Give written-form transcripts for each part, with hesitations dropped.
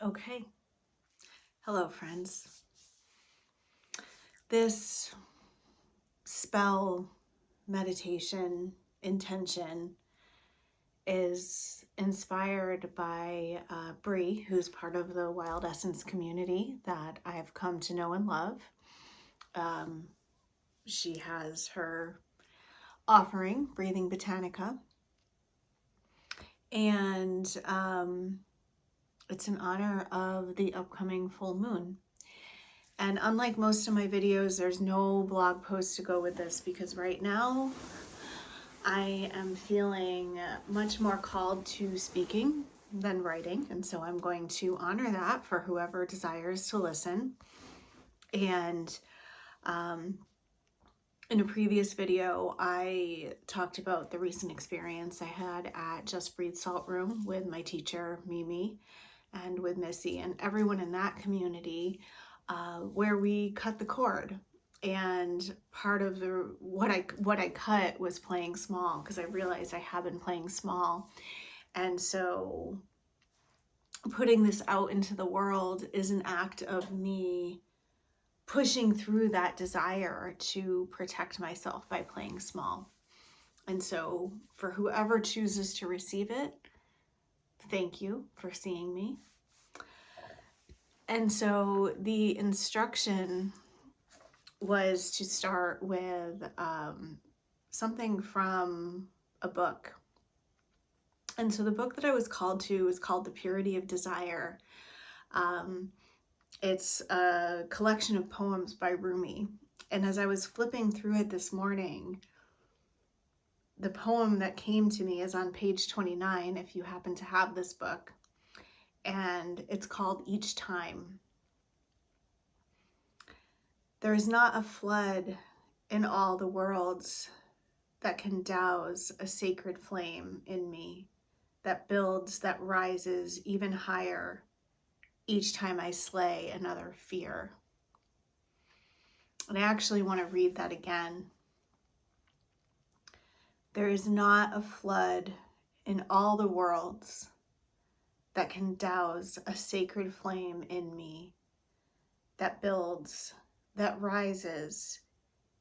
Okay. Hello, friends. This spell meditation intention is inspired by Brie, who's part of the Wild Essence community that I've come to know and love. She has her offering, Breathing Botanica, and it's in honor of the upcoming full moon. And unlike most of my videos, there's no blog post to go with this because right now I am feeling much more called to speaking than writing. And so I'm going to honor that for whoever desires to listen. And in a previous video, I talked about the recent experience I had at Just Breathe Salt Room with my teacher, Mimi, and with Missy and everyone in that community, where we cut the cord. And part of what I cut was playing small, because I realized I have been playing small. And so putting this out into the world is an act of me pushing through that desire to protect myself by playing small. And so for whoever chooses to receive it, thank you for seeing me. And so the instruction was to start with something from a book. And so the book that I was called to is called The Purity of Desire. It's a collection of poems by Rumi. And as I was flipping through it this morning, the poem that came to me is on page 29, if you happen to have this book. And it's called Each Time. There is not a flood in all the worlds that can douse a sacred flame in me, that builds, that rises even higher each time I slay another fear. And I actually want to read that again. There is not a flood in all the worlds that can douse a sacred flame in me, that builds, that rises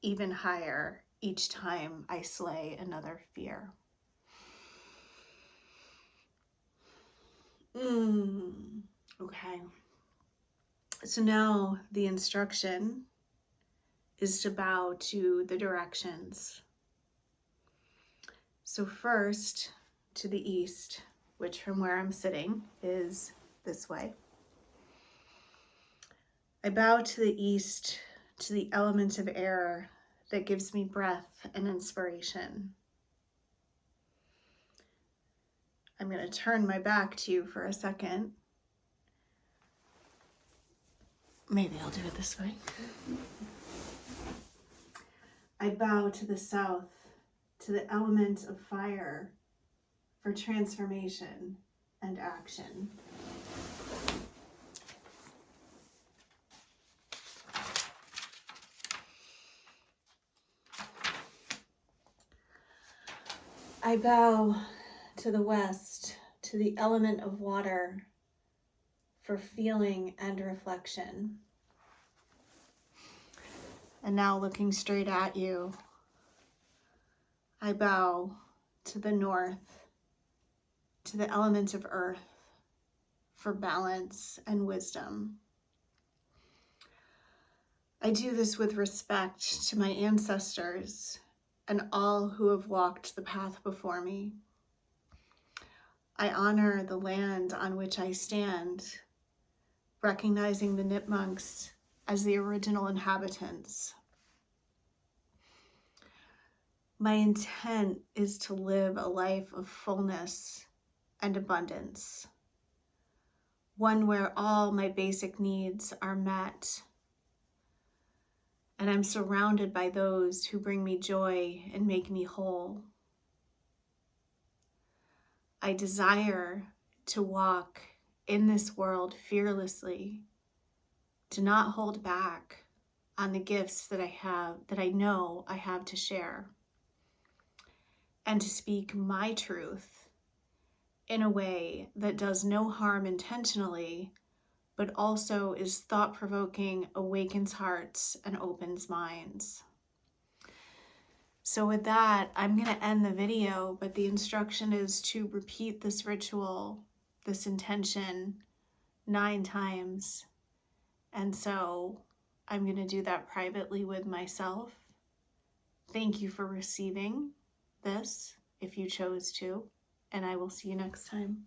even higher each time I slay another fear. Okay. So now the instruction is to bow to the directions. So first to the east, which from where I'm sitting is this way. I bow to the east, to the element of air that gives me breath and inspiration. I'm going to turn my back to you for a second. Maybe I'll do it this way. I bow to the south, to the element of fire for transformation and action. I bow to the west, to the element of water for feeling and reflection. And now looking straight at you, I bow to the north, to the element of earth for balance and wisdom. I do this with respect to my ancestors and all who have walked the path before me. I honor the land on which I stand, recognizing the Nipmunks as the original inhabitants. My intent is to live a life of fullness and abundance, one where all my basic needs are met, and I'm surrounded by those who bring me joy and make me whole. I desire to walk in this world fearlessly, to not hold back on the gifts that I know I have to share, and to speak my truth in a way that does no harm intentionally, but also is thought-provoking, awakens hearts, and opens minds. So with that, I'm going to end the video, but the instruction is to repeat this ritual, this intention, 9 times. And so I'm going to do that privately with myself. Thank you for receiving this, if you chose to, and I will see you next time.